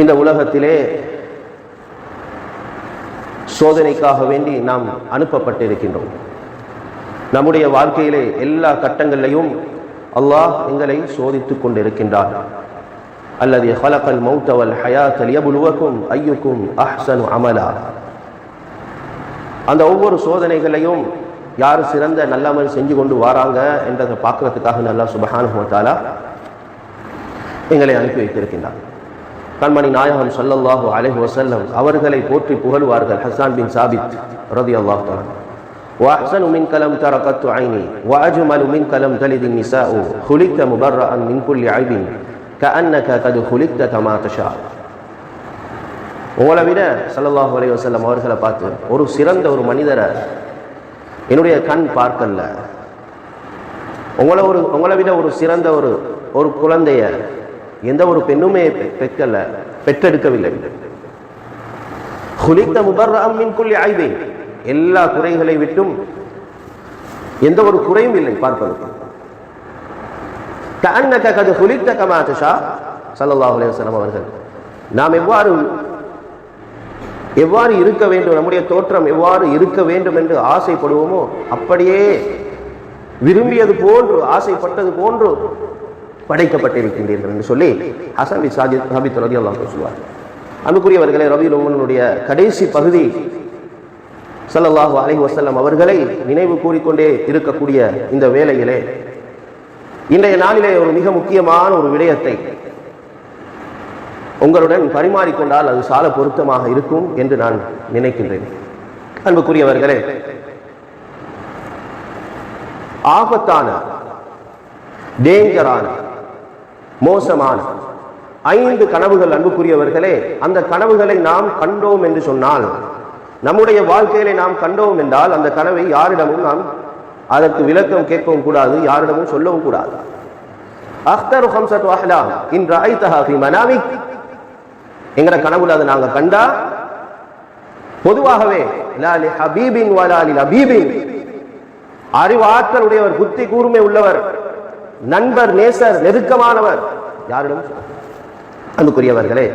இந்த உலகத்திலே சோதனைக்காக வேண்டி நாம் அனுப்பப்பட்டிருக்கின்றோம். நம்முடைய வாழ்க்கையிலே எல்லா கட்டங்களிலையும் அல்லாஹ் எங்களை சோதித்துக் கொண்டிருக்கின்றார். அல்லது ஹலகல் மௌத வல் ஹயாத லியப்லுவக்கும் அய்யுக்கும் அஹ்ஸனு அமலா. அந்த ஒவ்வொரு சோதனைகளையும் யார் சிறந்த நல்லமல் செஞ்சு கொண்டு வராங்க என்றதை பார்க்கறதுக்காக அல்லாஹ் சுப்ஹானஹு வ தஆலா எங்களை அனுப்பி வைத்திருக்கின்றார். கண்மணி நாயகம் ஸல்லல்லாஹு அலைஹி வஸல்லம் அவர்களை போற்றி புகழ்வார்கள். ஹஸ்ஸான் பின் சாபித் ரலியல்லாஹு தஆலா, وأحسن منك لم تر قط عيني وأجمل منك لم تلد النساء خلقت مبرأ من كل عيب كأنك قد خلقت كما تشاء. உங்களை விட ஸல்லல்லாஹு அலைஹி வஸல்லம் அவர்களை பார்த்து ஒரு சிறந்த ஒரு மனிதரை என்னுடைய கண் பார்க்கல, உங்களை விட ஒரு சிறந்த ஒரு குழந்தைய எந்த ஒரு பெண்ணுமே பெற்றெடுக்கவில்லை. خلقت مبرأ من كل عيب, எல்லா குறைகளை விட்டும் எந்த ஒரு குறையும் இல்லை பார்ப்பதற்கு. كأنك قد خلقت كما تشاء. ஸல்லல்லாஹு அலைஹி வஸல்லம் அவர்கள் நாம் எவ்வாறு இருக்க வேண்டும், நம்முடைய தோற்றம் எவ்வாறு இருக்க வேண்டும் என்று ஆசைப்படுவோமோ அப்படியே விரும்பியது போன்று ஆசைப்பட்டது போன்று படைக்கப்பட்டிருக்கின்றீர்கள் என்று சொல்லி ஹஸன் பின் சாபித் ரலியல்லாஹு அன்ஹு சொல்வார். அன்புக்குரியவர்களே, ரபியுல் அவ்வலுடைய கடைசி பகுதி ஸல்லல்லாஹு அலைஹி வஸல்லம் அவர்களை நினைவு கூறிக்கொண்டே இருக்கக்கூடிய இந்த வேளையிலே இன்றைய நாளிலே ஒரு மிக முக்கியமான ஒரு விடயத்தை உங்களுடன் பரிமாறிக்கொண்டால் அது சால பொருத்தமாக இருக்கும் என்று நான் நினைக்கின்றேன். அன்புக்குரியவர்களே, ஆபத்தான, டேஞ்சரான, மோசமான 5 கனவுகள் அன்புக்குரியவர்களே, அந்த கனவுகளை நாம் கண்டோம் என்று சொன்னால், நம்முடைய வாழ்க்கையிலே நாம் கண்டோம் என்றால் அந்த கனவை யாரிடமும் நாம் அதற்கு விளக்கம் கேட்கவும் கூடாது, யாரிடமும் சொல்லவும் கூடாது. அக்தரு ஹம்ஸத்து அஹ்லாம் இன் ரஅய்தஹா ஃபீ மனாமிக், எங்கட கனவுல அதை நாங்க கண்டா பொதுவாகவே லா லி ஹபீபின் வலா லி லபீபின், அறிவாற்றல் உடையவர், புத்தி கூர்மை உள்ளவர், நண்பர், நேசர், நெருக்கமானவர் யாரிடம். அன்புக்குரியவர்களே,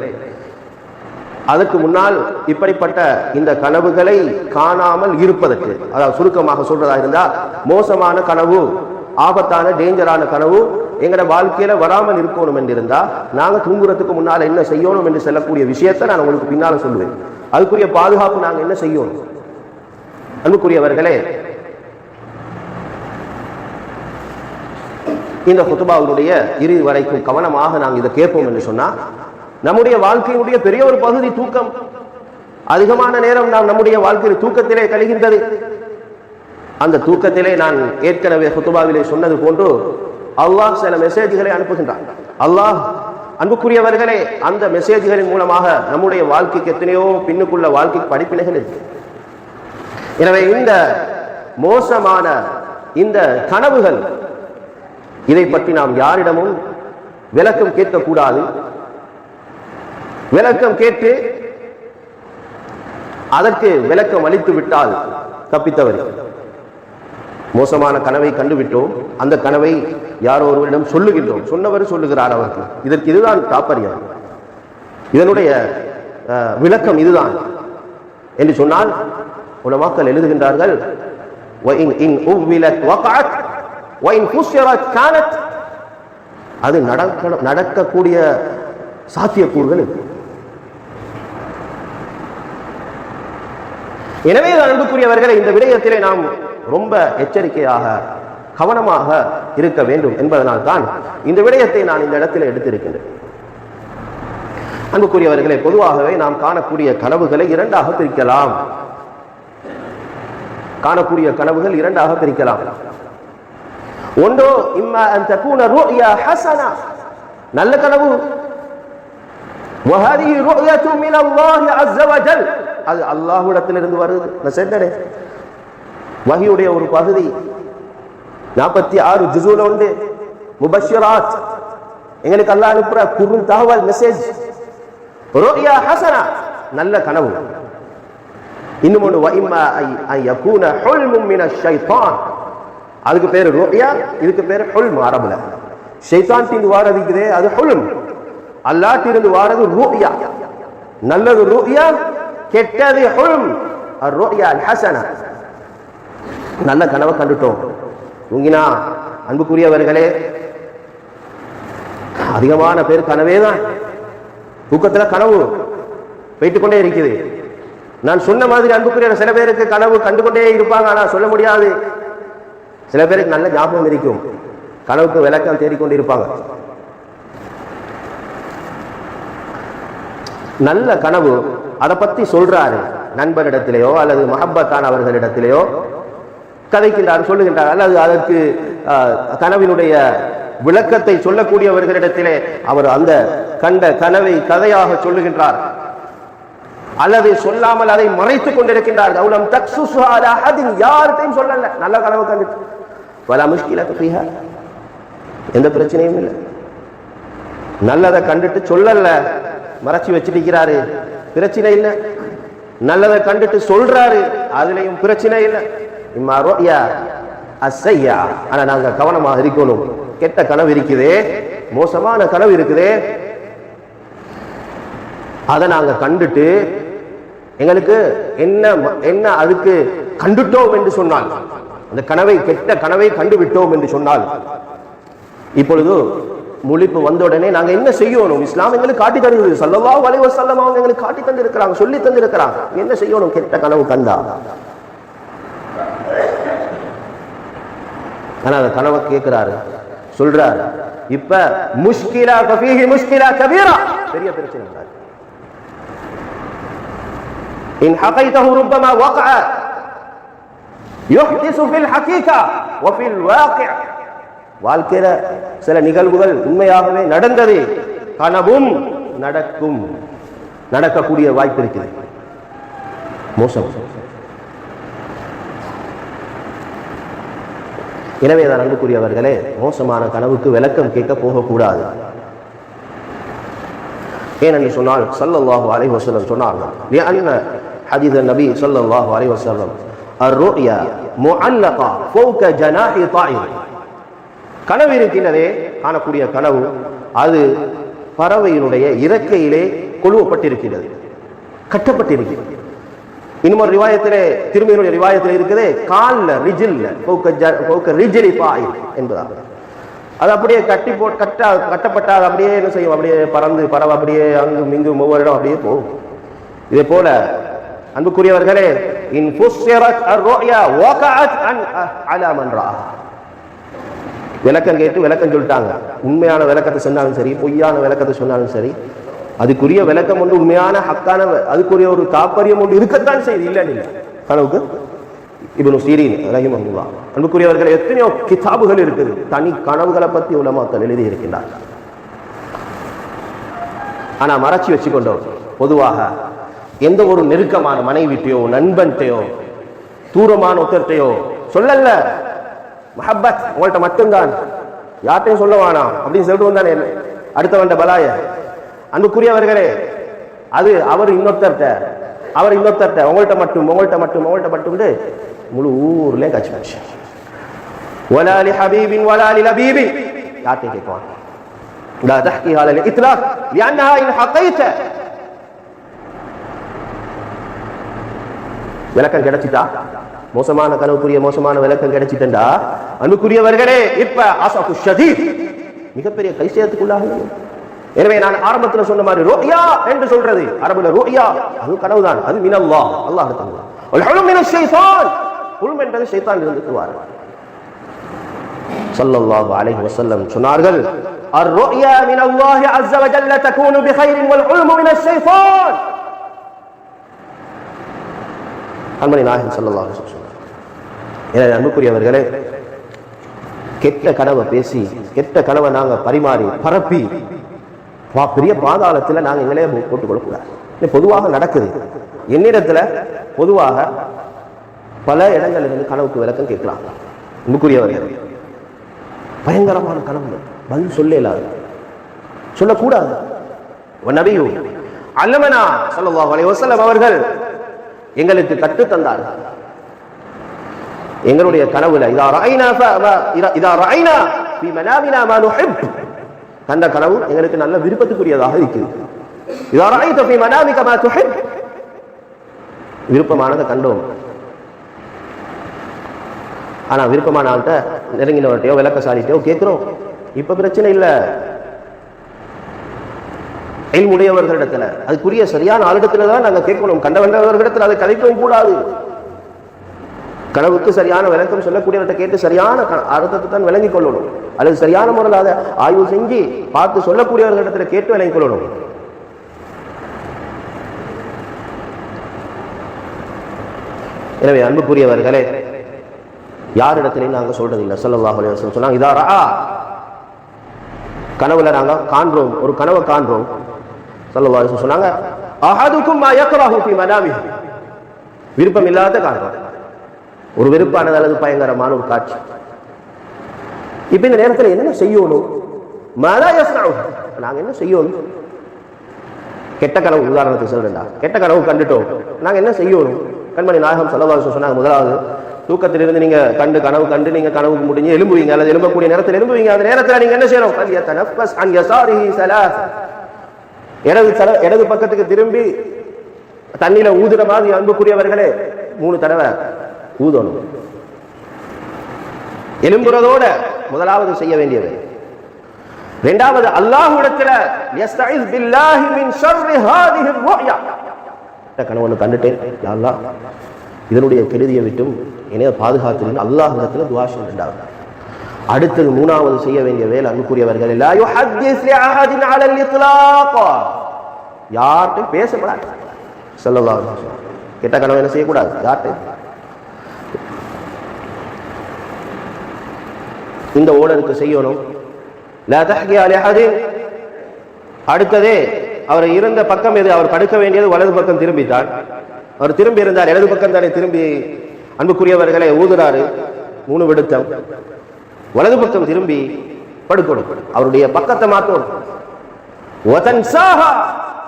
அதற்கு முன்னால் இப்படிப்பட்ட இந்த கனவுகளை காணாமல் இருப்பதற்கு, அதாவது சுருக்கமாக சொல்றதா இருந்தா, மோசமான கனவு, ஆபத்தான டேஞ்சரான கனவு எங்கட வாழ்க்கையில வராமல் இருக்கணும் என்று இருந்தா நாங்க தூங்குறதுக்கு முன்னால என்ன செய்யணும் என்று சொல்லக்கூடிய விஷயத்தை நான் உங்களுக்கு பின்னால சொல்லுவேன். அதுக்குரிய பாதுகாப்பு நாங்க என்ன செய்யணும். அன்புக்குரியவர்களே, இந்த குத்பாவுடைய இறுதி வரைக்கும் கவனமாக நாங்கள் இதை கேட்போம் என்று சொன்னா, நம்முடைய வாழ்க்கையினுடைய பெரிய ஒரு பகுதி தூக்கம். அதிகமான நேரம் நாம் நம்முடைய வாழ்க்கையில் தூக்கத்திலே கழிகின்றது. அந்த தூக்கத்திலே நான் ஏற்கனவே குத்பாவிலே சொன்னது போன்று அல்லாஹ் சில மெசேஜ்களை அனுப்புகின்றான். அல்லாஹ் அன்புக்குரியவர்களே, அந்த மெசேஜ்களின் மூலமாக நம்முடைய வாழ்க்கைக்கு எத்தனையோ பின்னுக்குள்ள வாழ்க்கைக்கு படிப்பினைகள் இருக்கு. எனவே இந்த மோசமான இந்த கனவுகள், இதை பற்றி நாம் யாரிடமும் விளக்கம் கேட்கக்கூடாது. விளக்கம் கேட்டு அதற்கு விளக்கம் அளித்து விட்டால் தப்பித்தவர். மோசமான கனவை கண்டுவிட்டோம், அந்த கனவை யாரோ ஒருவரிடம் சொல்லுகின்றோம், சொன்னவர் சொல்லுகிறார் அவருக்கு, இதற்கு இதுதான் தாற்பயம், இதனுடைய விளக்கம் இதுதான் என்று சொன்னால் உலமாக்கள் எழுதுகின்றார்கள், அது நடக்கக்கூடிய சாத்தியக்கூறுகள் இருக்கு. எனவே அன்புக்குரியவர்களை, இந்த விடயத்திலே நாம் ரொம்ப எச்சரிக்கையாக கவனமாக இருக்க வேண்டும் என்பதனால் தான் இந்த விடயத்தை நான் இந்த இடத்தில் எடுத்திருக்கின்றேன். அன்புக்குரியவர்களே, பொதுவாகவே நாம் காணக்கூடிய கனவுகளை 2ஆக பிரிக்கலாம். காணக்கூடிய கனவுகள் 2ஆக பிரிக்கலாம். ஒன்றோ இம்மா அன் தகூன ருயா ஹஸனா, நல்ல கனவு, வஹதிஹி ருயத்து மினல்லாஹி அஸ்ஸ வஜல், அது அல்லாஹ்விடத்திலிருந்து வருது. நான் சொன்னேனே, வஹியுடைய ஒரு பகுதி 46 ஜுஸூல உண்டு. முபஷ்ஷிராத், எங்களுக்கு அல்லாஹ் அனுப்புற குர்ஆன் தகவல் மெசேஜ். ருயா ஹஸனா, நல்ல கனவு. இன்னும் ஒன்று, வ இம்மா அன் யகூன ஹுல்மும் மினஷ் ஷைத்தான், அதுக்கு பேர் ருயா, இதுக்கு பேர் ஹுல்ம் அரபுல. ஷைத்தான்டின் வாரதுக்குதே அது ஹுல்ம். அல்லாஹ்விலிருந்து வாரது ருயா. நல்லது ருயா, கெட்டது ஹுல்ம். அர்-ருயா அல்-ஹஸனா. நல்ல கனவை கண்டுட்டோம், தூங்கினா. அன்புக்குரியவர்களே, அதிகமான பேர் கனவே தான். தூக்கத்தில் கனவு போயிட்டு கொண்டே இருக்குது. நான் சொன்ன மாதிரி அன்புக்குரிய சில பேருக்கு கனவு கண்டுகொண்டே இருப்பாங்க, ஆனால் சொல்ல முடியாது. சில பேருக்கு நல்ல ஞாபகம் இருக்கும், கனவுக்கு விளக்கம் தேடிக்கொண்டு இருப்பாங்க. நல்ல கனவு அதை பத்தி சொல்றாரு நண்பரிடத்திலேயோ அல்லது மஹப்பத்தான அவர்களிடத்திலேயோ கதைக்கின்றார், சொல்லுகின்றார். அல்லது அதற்கு கனவினுடைய விளக்கத்தை சொல்லக்கூடியவர்களிடத்திலே அவர் அந்த கண்ட கனவை கதையாக சொல்லுகின்றார், அல்லது சொல்லாமல் அதை மறைத்துக் கொண்டிருக்கின்றார். யார்கிட்டையும் சொல்லல, நல்ல கனவு கண்டுட்டு வலா முஷ்கிலத்து ஃபீஹா, எந்த பிரச்சனையும் இல்லை. நல்லதை கண்டுட்டு சொல்லல, மறைச்சி வச்சிருக்கிறாரு, பிரச்சனை இல்லை. நல்லதை கண்டுட்டு சொல்றாரு, அதுலயும் பிரச்சனை இல்லை. இம்மா ருயா அஸ்ஸய்யா. ஆனா நாங்க கவனமாக இருக்கணும். கெட்ட கனவு இருக்குதே, மோசமான கனவு இருக்குதே, அதை நாங்க கண்டுட்டு எங்களுக்கு என்ன என்ன அதுக்கு கண்டுட்டோம் என்று சொன்னால், அந்த கனவை கெட்ட கனவை கண்டுவிட்டோம் என்று சொன்னால், இப்பொழுது முழிப்பு வந்த உடனே நாங்க என்ன செய்யணும்? இஸ்லாம் எங்களுக்கு காட்டி தருகிறது. ஸல்லல்லாஹு அலைஹி வஸல்லம் அவங்க எங்களுக்கு காட்டி தந்திருக்கிறாங்க, சொல்லி தந்திருக்கிறாங்க. என்ன செய்யணும் கெட்ட கனவு கண்டா? ஆனா அந்த கனவை கேட்கிறாரு, சொல்றாரு. இப்ப முஷ்கிலா ஃபீஹி முஷ்கிலா கபீரா, பெரிய பிரச்சனை. இன் ஹகைதஹு ரப்பமா வகஅ யுஹ்திஸு ஃபில் ஹகீகா வ ஃபில் வாகிஅ. வாழ்க்கையில சில நிகழ்வுகள் உண்மையாகவே நடந்தது, கனவும் நடக்கும், நடக்கக்கூடிய வாய்ப்பு இருக்குது. மோசம். எனவேதான் அன்புக்குரியவர்களே, மோசமான கனவுக்கு விளக்கம் கேட்க போகக்கூடாது. ஏனென்று சொன்னால் ஸல்லல்லாஹு அலைஹி வஸல்லம் சொன்னார்கள், லிஅன்ன ஹதீஸ் நபி ஸல்லல்லாஹு அலைஹி வஸல்லம் அர்-ருயா முஅல்லகா ஃபௌக ஜனாஹி தாயிர். கனவு இருக்கின்றதே, காணக்கூடிய கனவு, அது பறவையினுடைய இறக்கையிலே கொழுவப்பட்டிருக்கிறது, கட்டப்பட்டிருக்கிறது. இன்னொரு ரிவாயத்திலே, திருமதியினுடைய ரிவாயத்தில் இருக்குது, கால்ல ரிஜில்ல ஃபௌக ரிஜ்லி தாயிர் என்பதாக. அது அப்படியே கட்டப்பட்டால் அப்படியே என்ன செய்யும்? அப்படியே பறந்து பறவை அப்படியே அங்கும் இங்கும் ஒவ்வொரு இடம் அப்படியே போகும். இதே போல அன்புக்குரியவர்களே, இன் ஃபுஸ்ஸிரத் அர்-ருயா வகஅத் அலா மன் ரா. விளக்கம் கேட்டு விளக்கம் சொல்லிட்டாங்க. உண்மையான விளக்கத்தை சொன்னாலும் சரி, பொய்யான விளக்கத்தை சொன்னாலும் சரி, அதுக்குரிய விளக்கம் ஒன்று, உண்மையான ஹக்கான அதுக்குரிய ஒரு தாற்பயம் ஒன்று இருக்கத்தான் செய்யுது. இல்லை இல்லை கனவுக்கு இப்னு சீரீன் ரஹிமஹுல்லாஹ், அன்புக்குரியவர்கள், எத்தனையோ கிதாபுகள் இருக்குது, தனி கனவுகளை பற்றி உலமாக்கள் எழுதி இருக்கின்றார். ஆனா மறைச்சி வச்சுக்கொண்டோம். பொதுவாக எந்த ஒரு நெருக்கமான மனைவிட்டையோ நண்பன்ட்டையோ தூரமான ஒருத்தர்கிட்டையோ சொல்லல, மஹப்பத் உங்கள்கிட்ட மட்டும்தான், யார்ட்டையும் சொல்ல வேணாம் அப்படின்னு சொல்லிட்டு வந்தானே அடுத்தவண்ட பலாய. அன்புக்குரியவர்களே, அது அவர் இன்னொருத்தர்கிட்ட உங்கள்கிட்ட மட்டும் முழு ஊர்ல காட்சி போச்சு. வலா லி ஹபீபின் வலா லி லபீபி, யார்ட்டையும் கேட்குவாங்க. லா தஹ்கிஹா லில் இத்லாக் லிஅன்னஹா இன் ஹகைத. விளக்கம் கிடைச்சிட்டா, மோசமான கனவுக்குரிய மோசமான விளக்கம் கிடைச்சிட்டா, அன்புக்குரியவர்களே, இப்ப அஸஃபு ஷதீத், மிகப்பெரிய கைசேதத்துக்குள்ளாக. எனவே நான் ஆரம்பத்தில் சொன்ன மாதிரி ருயா என்று சொல்றது அரபுல ருயா, அது கனவுதான், அது மினல்லாஹ், அல்லாஹ் தஆலா. வல் ஹுல்ம் மினஷ் ஷைத்தான், ஹுல்ம் என்பது ஷைத்தானிலிருந்து வருவார். ஸல்லல்லாஹு அலைஹி வஸல்லம் சொன்னார்கள், அர்-ருயா மினல்லாஹி அஸ்ஸ வ ஜல்ல தகூனு பிகைரின் வல் ஹுல்ம் மினஷ் ஷைத்தான். அன்மணி நாயகம் ஸல்லல்லாஹு அலைஹி வஸல்லம். எனவே அன்புக்குரியவர்களே, கெட்ட கனவை பேசி, கெட்ட கனவை நாங்க பரிமாறி பரப்பி பெரிய பாதாளத்தில் நாங்கள் எங்களே போட்டுக்கொள்ளக்கூடாது. பொதுவாக நடக்குது என்னிடத்துல. பொதுவாக பல இடங்களிலிருந்து கனவுக்கு விளக்கம் கேட்கலாம். அன்புக்குரியவர்கள், பயங்கரமான கனவு பதில் சொல்லக்கூடாது. நபியு அல்லமனா ஸல்லல்லாஹு அலைஹி வஸல்லம் அவர்கள் எங்களுக்கு கற்று தந்தார்கள். எங்களுடைய கனவுல இதா ரஐனா ஃபீ மனாமினா மா நுஹிப் கண்ட கனவு எங்களுக்கு நல்ல விருப்பத்துக்குரியதாக இருக்குது. இதா ரஅய்த ஃபீ மனாமிக மா துஹிப், விருப்பமானதை கண்டோம். ஆனா விருப்பமான ஆள்கிட்ட நெருங்கினவர்கிட்டயோ விளக்கசாலிட்டையோ கேட்கிறோம். இப்ப பிரச்சனை இல்லை, உடையவர்களிடத்துல அதுக்குரிய சரியான ஆளிடத்துல தான் நாங்க கேட்கணும். கண்டவர்களிடத்துல அதை கதைக்கவும் கூடாது. கனவுக்கு சரியான விளக்கம் சொல்லக்கூடியவர்கிட்ட கேட்டு சரியான அர்த்தத்தை தான் விளங்கிக் கொள்ளணும். அல்லது சரியான முறையில் அதை ஆய்வு செஞ்சு பார்த்து சொல்லக்கூடியவர்களிடத்துல கேட்டு விளங்கிக் கொள்ளணும். எனவே அன்புக்குரியவர்களே, யாரிடத்திலையும் நாங்க சொல்றது இல்லை. ஸல்லல்லாஹு அலைஹி வஸல்லம் சொன்னாங்க, இதா ரஆ, கனவுல நாங்க காண்றோம், ஒரு கனவை காண்றோம். ஸல்லல்லாஹு அலைஹி வஸல்லம் சொன்னாங்க, அஹதுக்கும் மா யக்ரஹு ஃபீ மனாமிஹி, விருப்பம் இல்லாத காண்றோம், ஒரு வெறுப்பானது அல்லது பயங்கரமான ஒரு காட்சி. இப்ப இந்த நேரத்தில் என்ன செய்யணும்? மாலா யஸ்னஉ, நாங்க என்ன செய்யணும்? கெட்ட கனவு, உதாரணத்துக்கு சொல்றேன்டா, கெட்ட கனவு கண்டுட்டோம், நாங்க என்ன செய்யணும்? கண்மணி நாயகம் ஸல்லல்லாஹு அலைஹி வஸல்லம் சொன்னாங்க, முதலாவது தூக்கத்திலிருந்து நீங்க கனவு கண்டு நீங்க கனவுக்கு முடிஞ்சு எலும்புவீங்க அல்லது எலும்பக்கூடிய நேரத்தில் எலும்புவீங்க. அந்த நேரத்தில் நீங்க என்ன செய்யணும்? ஃபல்யதனஃபஸ் அன் யஸாரிஹி ஸலாஸ், இடது பக்கத்துக்கு திரும்பி தண்ணியில ஊதுற மாதிரி அன்புக்குரியவர்களே 3 தடவை ஊதணும். எலும்புறதோட முதலாவது செய்ய வேண்டியது. இரண்டாவது, அல்லாஹ்விடத்துல யஸ்தஈஸ் பில்லாஹி மின் ஷர்ரி ஹாதிஹி ருயா, கனவு கண்டுட்டேன், யா அல்லாஹ் இதனுடைய கெடுதியை விட்டும் என்னைய பாதுகாத்து அல்லாஹ்விடத்துல துஆ செய்யணும். அடுத்தது மூணாவது செய்ய வேண்டிய வேலை அன்புக்குரியவர்கள், லா யுஹத்திஸ் லிஅஹதின் அலல் இத்லாக், யார்கிட்டையும் பேசக்கூடாது. ஸல்லல்லாஹு அலைஹி வஸல்லம் கெட்ட கனவு என்ன செய்யக்கூடாது, யார்கிட்டையும். இந்த ஓடருக்கு செய்யணும். லா தஹ்கி அலிஹதின், அடுத்ததே அவர் இருந்த பக்கம் எது, அவர் படுக்க வேண்டியது வலது பக்கம் திரும்பித்தான். அவர் திரும்பி இருந்தார், இடது பக்கம் தானே திரும்பி அன்புக்குரியவர்களை ஊதுறாரு, 3 விடுத்தம், வலது பக்கம் திரும்பி படுக்கணும், அவருடைய பக்கத்தை மாற்றணும்.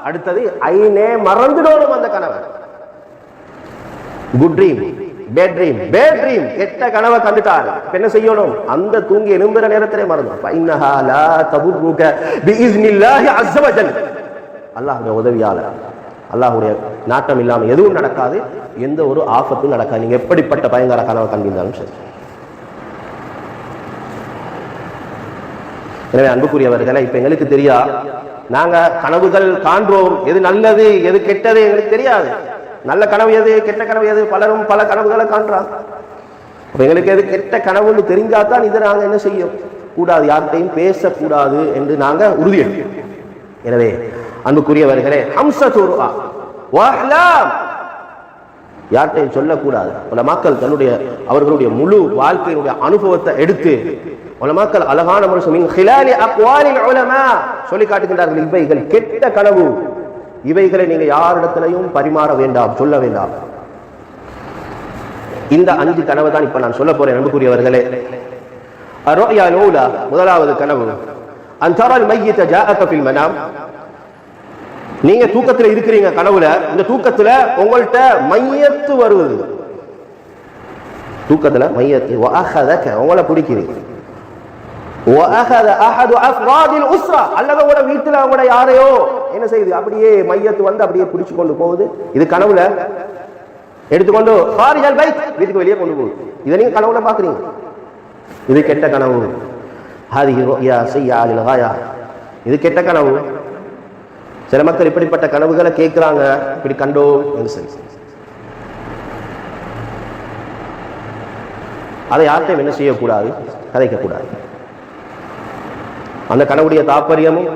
அடுத்தது ஐனே மறந்துடணும் அந்த கனவை. Good dream, bad dream, bad dream, கெட்ட கனவை கண்டுட்டார், என்ன செய்யணும்? அந்த தூங்கி எழும்புற நேரத்திலே மறந்து, ஃபஇன்னஹா லா ததுர்ருக பிஇஸ்னில்லாஹி அஸ்ஸ வஜல், அல்லாஹ்வுடைய உதவியால, அல்லாஹ்வுடைய நாட்டம் இல்லாம எதுவும் நடக்காது, எந்த ஒரு ஆபத்தும் நடக்காது. நீங்க எப்படிப்பட்ட பயங்கர கனவை கண்டிருந்தாலும் சரி. எனவே அன்புக்குரியவர்களை, இப்ப எங்களுக்கு தெரியா, நாங்க கனவுகள் காண்றோம், எது நல்லது எது கெட்டது எங்களுக்கு தெரியாது. நல்ல கனவு எது, கெட்ட கனவு எது, பலரும் பல கனவுகளை காண்றாங்க. எங்களுக்கு எது கெட்ட கனவுன்னு தெரிஞ்சாதான் இதை நாங்க என்ன செய்யும் கூடாது, யார்கிட்டையும் பேசக்கூடாது என்று நாங்க உறுதி எடுப்போம். எனவே அன்புக்குரியவர்களே, ஹம்ஸத்துருஆ வஅஹ்லாம், யார்கிட்டையும் சொல்லக்கூடாது. உலமாக்கள் தன்னுடைய அவர்களுடைய முழு வாழ்க்கையினுடைய அனுபவத்தை எடுத்து உலமாக்கள் அழகான முறை மின் ஹிலாலி அக்வாலில் உலமா சொல்லி காட்டுகின்றார்கள், இவைகள் கெட்ட கனவு, இவைகளை நீங்க யாரிடத்திலையும் பரிமாற வேண்டாம், சொல்ல வேண்டாம். இந்த 5 கனவு தான் இப்ப நான் சொல்ல போறேன் அன்புக்குரியவர்களே. அர்ருயா அல்-ஊலா, முதலாவது கனவு, அன் தரல் மய்யித ஜாஅக ஃபில் மனாம், நீங்க தூக்கத்துல இருக்கிறீங்க, கனவுல இந்த தூக்கத்துல உங்கள்ட்ட மையத்து வருவது, தூக்கத்துல மையத்து, வஅஹதக உங்களை பிடிக்குது, வஅஹத அஹது அஃராதில் உஸ்ரா, அல்லது உங்களோட வீட்டுல உங்களோட யாரையோ என்ன செய்யுது, அப்படியே மையத்து வந்து அப்படியே பிடிச்சு கொண்டு போகுது. இது கனவுல எடுத்துக்கொண்டு ஃபாரிஜல் பைத், வீட்டுக்கு வெளியே கொண்டு போகுது. இதை நீங்க கனவுல பாக்குறீங்க, இது கெட்ட கனவு. ஹாதிஹி ருயா ஸய்யா லில் காயா, இது கெட்ட கனவு. சில மக்கள் இப்படிப்பட்ட கனவுகளை கேட்கிறாங்க, இப்படி கண்டோம் என்று சொல்லி. அதை யார்கிட்டையும் என்ன செய்யக்கூடாது, கதைக்கக்கூடாது. அந்த கனவுடைய தாற்பயமும்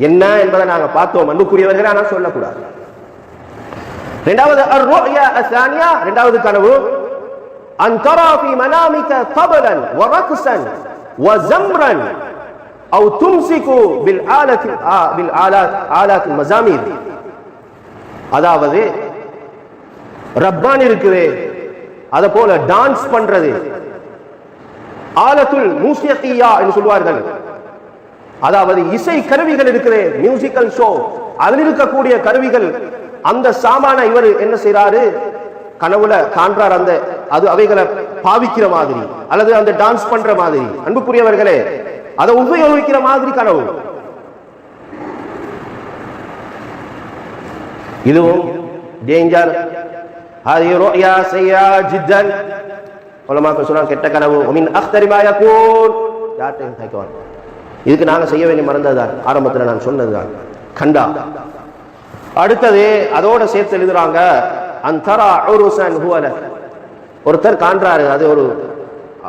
என்ன என்பதை நாங்க பார்த்தோம் அன்புக்குரியவர்களே, ஆனால் சொல்லக்கூடாது. இரண்டாவது அர்-ருயா அஸ்-சானியா, இரண்டாவது கனவு, அன் தரா ஃபீ மனாமிக தபலன் வ ரக்ஸன் வ ஜம்ரன் அவ் தும்சிகு பில் ஆலாத் மஸாமீர், அதாவது ரப்பான் இருக்குது, அத போல டான்ஸ் பண்றது, ஆலத்துல் மூசிகியா என்று சொல்வார்கள், அதாவது இசை கருவிகள் இருக்குது, மியூசிக்கல் ஷோ, அதில் இருக்கக்கூடிய கருவிகள், அந்த சாமான இவர் என்ன செய்யறாரு, கனவுல காண்றார், அந்த அது அவைகளை பாவிக்கிற மாதிரி அல்லது அந்த டான்ஸ் பண்ற மாதிரி, அன்புக்குரியவர்களே அதை உபயோகிக்கிற மாதிரி கனவு. இதுவும் டேஞ்சர். هذه رؤيا سيئة جدا. உலமாக்கள் சொல்றாங்க கெட்ட கனவு. ومن أخطر ما يكون. யார்ட்டையும் கேட்கவான். இதுக்கு நாங்க செய்ய வேண்டிய மறந்ததுதான், ஆரம்பத்தில் நான் சொன்னதுதான். கண்டா அடுத்தது அதோட சேர்த்து எழுதுறாங்க அந்தரா உருசன் ஹுவல. ஒருத்தர் காண்றாரு, அது ஒரு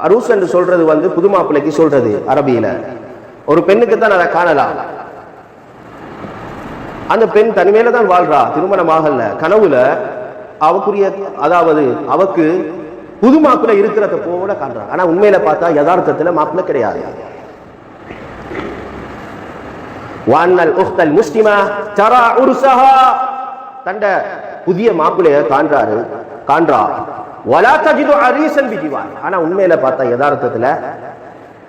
அரூஸ் என்று சொல்றது புது மாப்பிள்ளைக்கு சொல்றது அரபியில. ஒரு பெண்ணுக்கு தான் அதை காணலாம். அந்த பெண் தனிமையில தான் வாழ்றா, திருமணமாகல. கனவுல அவக்குரிய, அதாவது அவக்கு புது மாப்பிள்ளை இருக்கிறத போல காண்றா. ஆனா உண்மையில பார்த்தா யதார்த்தத்துல மாப்பிள்ளை கிடையாது. வான்னல் உக்தல் முஸ்லிமா தரா உருசஹா, தண்ட புதிய மாப்பிள்ளைய காண்றா. வலா தஜிது அரீசன் பிஜிவான், ஆனா உண்மையில பார்த்தா யதார்த்தத்துல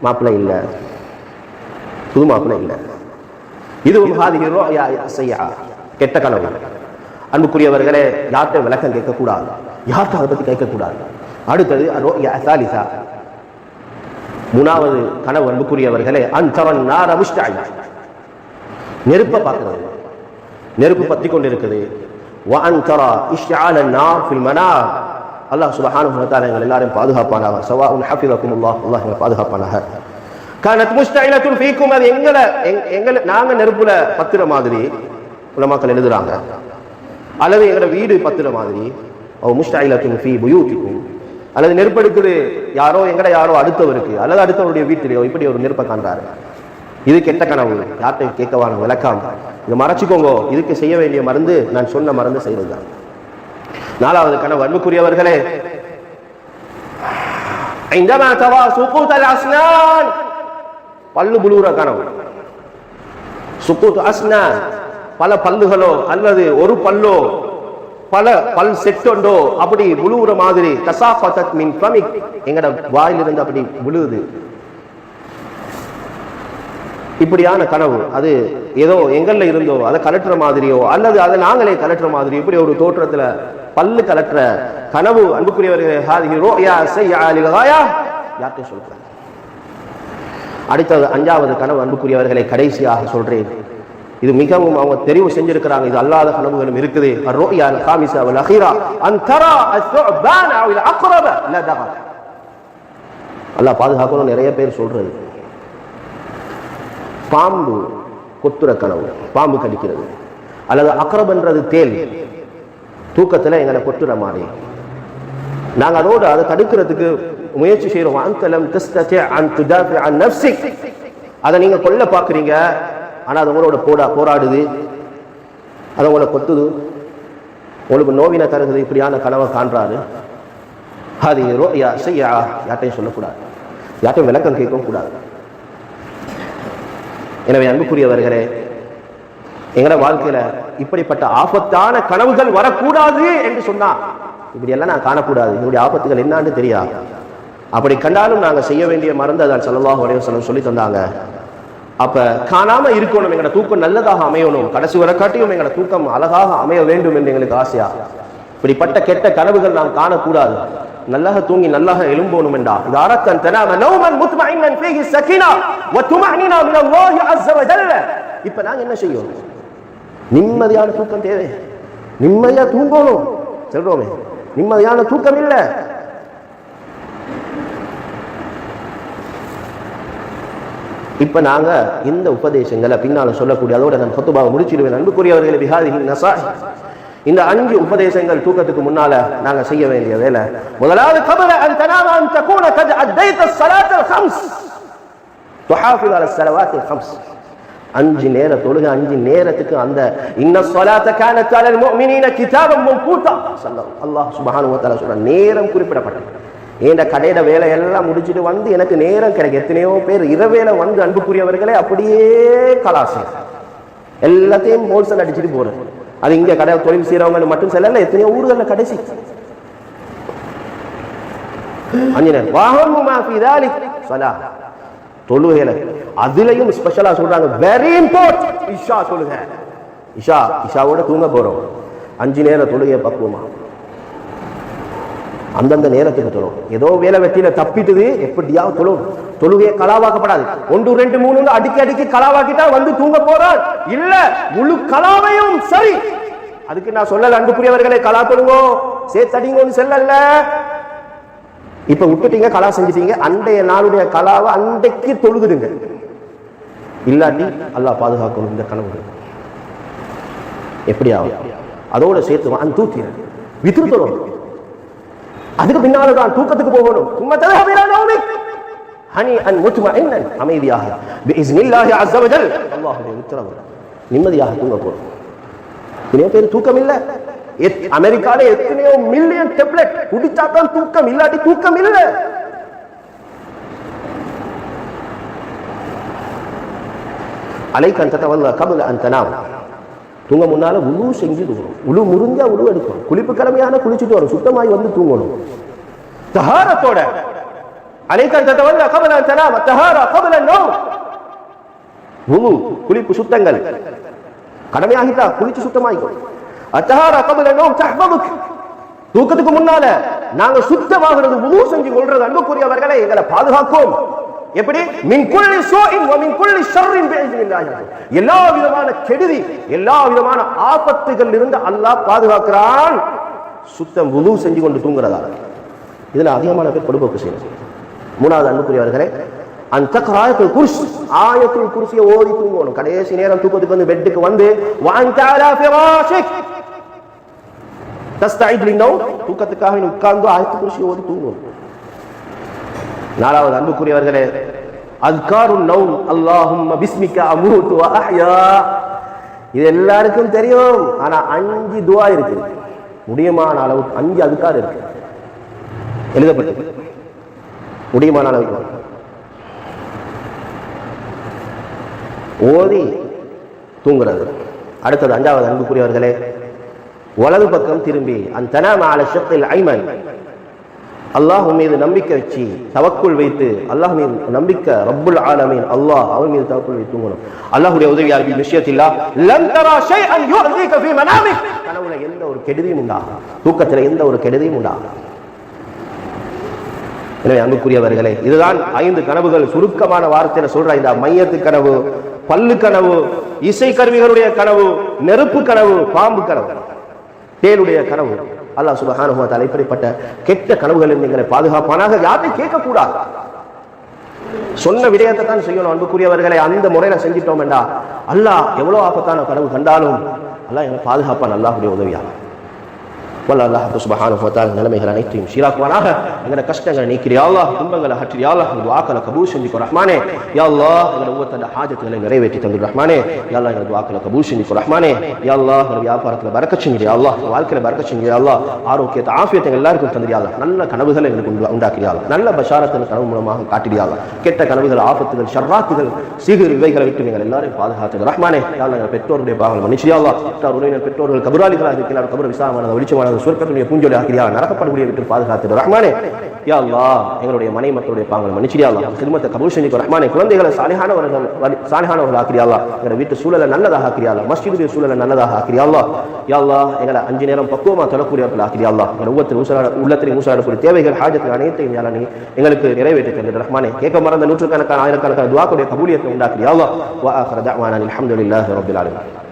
மாப்பிள்ளை இல்ல, புது மாப்பிள்ளை இல்ல. இதுவும் ஹாதிஹி ருயா ஸய்யா, கெட்ட கனவு. அன்புக்குரியவர்களே, யார்கிட்ட விளக்கம் கேட்கக்கூடாது, யார்கிட்ட அதை பத்தி கேட்கக்கூடாது. அடுத்தது ருயா ஸாலிஸா, மூணாவது கனவு அன்புக்குரியவர்களே, அன்தரன் நார முஸ்தஇ, நெருப்பை பார்க்கிறது, நெருப்பு பத்தி கொண்டிருக்குது. வஅன்தரா இஷ்ஆல النار في المنام. அல்லாஹ் சுப்ஹானஹு வ தஆலா எங்கள் எல்லாரையும் பாதுகாப்பானாக. ஸவாஉன் ஹஃபிஸகுமுல்லாஹ், அல்லாஹ் எங்களை பாதுகாப்பானாக. கானத் முஸ்தஇலத்துன் ஃபீக்கும், அது எங்களை நாங்க நெருப்புல பத்திர மாதிரி உலமாக்கள் எழுதுறாங்க. அல்லது எங்களோட வீடு பத்திர மாதிரி. அவ் முஸ்தஇலத்துன் ஃபீ புயூதிக்கும், அல்லது நெருப்பெடுக்குது யாரோ யாரோ அடுத்தவருக்கு அல்லது அடுத்தவருடைய வீட்டிலேயோ இப்படி ஒரு நெருப்பை காண்றாரு. இது கெட்ட கனவு. யார்கிட்ட கேட்கவான விளக்கம், இதை மறைச்சிக்கோங்க. இதுக்கு செய்ய வேண்டிய மருந்து நான் சொன்ன மருந்து செய்யறதுதான். நாலாவது கனவு அன்புக்குரியவர்களே, பல்லு புழுற கனவு. சுகூத் அஸ்னான், பல பல்லுகளோ அல்லது ஒரு பல்லோ பல பல் செட்டோண்டோ அப்படி புழுவுற மாதிரி. தசாஃபதத் மின் ஃபமிக், எங்கட வாயிலிருந்து அப்படி விழுது. இப்படியான கனவு, அது ஏதோ எங்கள்ல இருந்தோ அதை கலட்டுற மாதிரியோ அல்லது அதை நாங்களே கலட்டுற மாதிரி இப்படி ஒரு தோற்றத்துல பல்லு கலட்டுற கனவு அன்புக்குரியவர்களே, ஹாதிஹி ருயா ஸய்யா லில் காயா, யார்கிட்ட சொல்றாங்க. அடுத்தது அஞ்சாவது கனவு அன்புக்குரியவர்களை கடைசியாக சொல்றேன். இது மிகவும் அவங்க தெரிவு செஞ்சிருக்கிறாங்க. இது அல்லாத கனவுகளும் இருக்குது. அர்-ருயா அல்-காமிஸா வல் அഖீரா அன் தரா அஸ்-ஸுபான அவ் அல்-அக்ரப லதக. அல்லாஹ் பாதுகாக்கணும். நிறைய பேர் சொல்றது பாம்பு கொத்துற கனவு, பாம்பு கடிக்கிறது, அல்லது அக்ரபன்றது தேல், தூக்கத்துல எங்களை கொத்துற மாதிரி. நாங்க அதோட அதை தடுக்கிறதுக்கு முயற்சி செய்யறோம். அன்தலம் தஸ்ததி அன் துதாஃபி அன் நஃப்ஸிக், அதை நீங்க கொல்ல பாக்குறீங்க, ஆனா அது உங்களோட போராடுது, அது உங்களை கொத்துது, உங்களுக்கு நோவினை தருகிறது. இப்படியான கனவை காண்றாரு. அது ருயா ஸய்யா, யார்ட்டையும் சொல்லக்கூடாது, யார்ட்டையும் விளக்கம் கேட்கவும் கூடாது. எனவே அன்புக்குரியவர்களே, எங்களோட வாழ்க்கையில இப்படிப்பட்ட ஆபத்தான கனவுகள் வரக்கூடாது என்று சொன்னா, இப்படி எல்லாம் நான் காணக்கூடாது, இதனுடைய ஆபத்துகள் என்னான்னு தெரியாது. அப்படி கண்டாலும் நாங்க செய்ய வேண்டிய மருந்து தான் ஸல்லல்லாஹு அலைஹி வஸல்லம் சொல்லி தந்தாங்க. அப்ப காணாம இருக்கணும், எங்களோட தூக்கம் நல்லதாக அமையணும், கடைசி வரை காட்டியும் எங்களோட தூக்கம் அழகாக அமைய வேண்டும் என்று எங்களுக்கு ஆசையா. இப்படிப்பட்ட கெட்ட கனவுகள் நாம் காணக்கூடாது. நல்லாக தூங்கி நல்லாக எழும்போணும் என்றா. இது அரத்தன் தனாம நௌமன் முத்மஇன்னன் ஃபீஹி ஸகீனா வ துமஅனினா மின் அல்லாஹ் அஸ்ஸ வ ஜல்ல. இப்ப நாங்க என்ன செய்யணும்? நிம்மதியான தூக்கம் தேவை, நிம்மதியா தூங்கணும் சொல்றோமே, நிம்மதியான தூக்கம் இல்ல. இப்ப நாங்க இந்த உபதேசங்களை பின்னால சொல்லக்கூடிய, அதோட நான் குத்துபாவை முடிச்சிடுவேன். அன்புக்குரியவர்களே, பிஹாதிஹி நஸாஹி, இந்த 5 உபதேசங்கள் தூக்கத்துக்கு முன்னால நாங்க செய்ய வேண்டிய வேலை. முதலாவது, قبل ان تنام ان تكون قد اديت الصلاه الخمس تحافظ على الصلوات الخمس. 5 நேர தொழுக, 5 நேரத்துக்கு அந்த இன்ன الصلاه كانت على المؤمنين كتابا موقوتا அல்லாஹ் சுப்ஹானஹு வ தஆலா சொல்ற நேரம் குறிப்பிடப்பட்டது. ஏண்ட கடையில வேலை எல்லாம் முடிச்சுட்டு வந்து எனக்கு நேரம் கிடைக்கும். எத்தனையோ பேர் இரவேல வந்து அன்புக்குரியவர்களே அப்படியே கலாசி எல்லாத்தையும் ஹோல்சேல் அடிச்சுட்டு போறேன். அது இங்க கடை தொழில் செய்யறவங்க மட்டும் செல்லல, எத்தனையோ ஊர்கள்ல கடைசி 5 நேரம் தொழுகையில. அதுலயும் ஸ்பெஷலா சொல்றாங்க, வெரி இம்பார்ட்டன்ட் இஷா தொழுக. இஷாவோட தூங்க போறோம். 5 நேர தொழுகையை பக்குவமா அந்தந்த நேரத்துக்கு தொழும். ஏதோ வேலை வெட்டியில தப்பிட்டுது, எப்படியாவது தொழும். தொழுகையை கலாவாக்கப்படாது. 1 2 3 அடிக்கி கலாவாக்கிட்டா வந்து தூங்க போறான் இல்ல, முழு கலாவையும் சரி அதுக்கு நான் சொல்லல அன்புக்குரியவர்களே, கலா தொழுங்கோ சேர்த்தடிங்கன்னு சொல்லல. இப்ப விட்டுட்டீங்க, கலா செஞ்சிட்டீங்க, அண்டைய நாளுடைய கலாவை அண்டைக்கு தொழுகுதுங்க. இல்லாட்டி அல்லாஹ் பாதுகாக்கணும். இந்த கனவு எப்படி ஆகும்? அதோட சேர்த்து அந்த தூக்கி வித்துரு தொழும். அதுக்கு பின்னால்தான் தூக்கத்துக்கு போகணும். அமைதியாக நிம்மதியாக தூங்க போறோம். எத்தனையோ பேர் தூக்கம் இல்ல. அமெரிக்கால எத்தனையோ மில்லியன் டேப்லெட் குடிச்சாதான் தூக்கம், இல்லாட்டி தூக்கம் இல்ல. அலைக்கன் தத்தவல்ல கபல அந்தனாம். தூங்க முன்னால உழு செஞ்சு தூங்கணும். உழு முறிஞ்சா உழு எடுக்கணும். குளிப்பு கிழமையான குளிச்சுட்டு வரும், சுத்தமாய் வந்து தூங்கணும் தஹாரத்தோட. அலைக்கன் தத்தவல்ல கபல அந்தனாம் தஹாரா கபல நௌம். உழு குளிப்பு சுத்தங்கள் கடமையாகிட்டா குளிச்சு சுத்தமாயிக்கும். அத்தஹாரா கபல நௌம் தஹ்பதுக். தூக்கத்துக்கு முன்னால நாங்க சுத்தமாகிறது, உழு செஞ்சு கொள்றது அன்புக்குரியவர்களை எங்களை பாதுகாக்கும். எப்படி? மின் குல்லி சூஇன் வ மின் குல்லி ஷர்ரின் பிஇذنில்லாஹ். எல்லா விதமான கெடுதி, எல்லா விதமான ஆபத்துகள் இருந்து அல்லாஹ் பாதுகாக்கிறான். சுத்தம் வுது செஞ்சு கொண்டு தூங்குறதால. இதுல அதிகமான பேர் பொடுபோக்கு செய்யணும். மூணாவது அன்புக்குரியவர்களே, அந்த தக்ராயத்துல் குர்ஸ், ஆயத்துல் குர்சியை ஓதி தூங்கணும். கடைசி நேரம் தூக்கத்துக்கு வந்து பெட்டுக்கு வந்து வஅன்த அலா ஃபிராஷிக் தஸ்தஈத் லின்னௌம், தூக்கத்துக்காக நீ உட்கார்ந்து ஆயத்துல் குர்சியை ஓதி தூங்கணும். நாலாவது அன்புக்குரியவர்களே, அஸ்காருன் நௌம் அல்லாஹும்ம பிஸ்மிக அமூது வ அஹ்யா. இது எல்லாருக்கும் தெரியும். ஆனா 5 துஆ இருக்கு. முடியுமான அளவு 5 அஸ்கார் இருக்கு எழுதப்பட்டு. முடியுமான அளவு ஓதி தூங்குறது. அடுத்தது 5வது அன்புக்குரியவர்களே, வலது பக்கம் திரும்பி அந்தனாம அல ஷக்கில் ஐமன், அல்லாஹ் மீது நம்பிக்கை வச்சு தவக்குள் வைத்து, அல்லாஹ் மீது நம்பிக்கை, ரப்புல் ஆலமீன் அல்லாஹ் அவன் மீது தவக்குள் வைத்து தூங்கணும். அல்லாஹ்வுடைய உதவியால் விஷயத்தில்லா லம் தரா ஷைஅன் யுஅذிக ஃபீ மனாமிக். கனவுல எந்த ஒரு கெடுதியும் உண்டாகும், தூக்கத்தில் எந்த ஒரு கெடுதியும் உண்டாகும். எனவே அன்புக்குரியவர்களே, இதுதான் 5 கனவுகள். சுருக்கமான வார்த்தையில சொல்ற இந்த மையத்து கனவு, பல்லு கனவு, இசை கருவிகளுடைய கனவு, நெருப்பு கனவு, பாம்பு கனவு, தேளுடைய கனவு. அல்லாஹ் சுப்ஹானஹு வ தஆலா இப்படிப்பட்ட கெட்ட கனவுகளில் எங்களை பாதுகாப்பானாக. யாரையும் கேட்கக்கூடாது, சொன்ன விடயத்தை தான் செய்யணும் அன்புக்குரியவர்களை. அந்த முறையில செஞ்சிட்டோம் என்றா அல்லாஹ் எவ்வளவு ஆபத்தான கனவு கண்டாலும் அல்லாஹ் எங்களை பாதுகாப்பான். அல்லாஹ்வுடைய உதவியால் வல்ல அல்லாஹ் சுப்ஹானஹு வ தஆலா நிலைமைகள் அனைத்தையும் சீராக்குவானாக. எங்களை கஷ்டங்களை நீக்கிறியா அல்லாஹ், துன்பங்களை அகற்றியா அல்லாஹ், துஆக்களை கபூல் செஞ்சுக்கோ ரஹ்மானே. யா அல்லாஹ் எங்களை ஒவ்வொருத்தோட ஹாஜத்துகளை நிறைவேற்றி தந்து ரஹ்மானே. யா அல்லாஹ் எங்களை துஆக்களை கபூல் செஞ்சுக்கோ ரஹ்மானே. யா அல்லாஹ் எங்களை வியாபாரத்தில் பரக்கத் செஞ்சிரு யா அல்லாஹ், வாழ்க்கையில பரக்கத் செஞ்சிரு யா அல்லாஹ், ஆரோக்கியத்தை ஆஃபியத்தை எல்லாருக்கும் தந்திரியா அல்லாஹ், நல்ல கனவுகளை எங்களுக்கு உண்டாக்கிறியா அல்லாஹ், நல்ல பஷாரத்தை கனவு மூலமாக காட்டிறியா அல்லாஹ், கெட்ட கனவுகள், ஆபத்துகள், ஷர்ராத்துகள், சீகிர் இவைகளை விட்டு நீங்கள் எல்லாரையும் பாதுகாத்து ரஹ்மானே. யா அல்லாஹ் எங்கள் பெற்றோருடைய பாவங்கள் மன்னிச்சியா அல்லாஹ், பெற்றோர்கள் கபராளிகளாக இருக்கிறார், கபர் விசாலமானது, வெளிச்சமானது, சொர்க்கத்துடைய பூஞ்சொலி ஆக்கிறியா, நரகப்படுகொடியை விட்டு பாதுகாத்து ரஹ்மானே. யா அல்லாஹ் எங்களுடைய மனை மக்களுடைய பாவங்கள் மன்னிச்சியா அல்லாஹ், கிருமத்தை கபூல் செஞ்சுக்கோ ரஹ்மானே. குழந்தைகளை சாலிஹானவர்கள் ஆக்கிறியா அல்லாஹ், எங்கள் வீட்டு சூழலை நல்லதாக ஆக்கிறியா அல்லாஹ், மஸ்ஜிதுடைய சூழலை நல்லதாக ஆக்கிறியா அல்லாஹ். யா அல்லாஹ் எங்களை 5 நேரம் பக்குவமா தொழக்கூடியவர்கள் ஆக்கிறியா அல்லாஹ், எங்கள் உள்ளத்தில் ஊசலாடக்கூடிய தேவைகள், ஹாஜத்துகள் அனைத்தையும் யா அல்லாஹ் எங்களுக்கு நிறைவேற்றி தந்து ரஹ்மானே. கேட்க மறந்த நூற்றுக்கணக்கான ஆயிரக்கணக்கான துஆக்களுடைய கபூலியத்தை உண்டாக்கிறியா அல்லாஹ். வ ஆகிரு தஅவானா அல்ஹம்துலில்லாஹி ரப்பில் ஆலமீன்.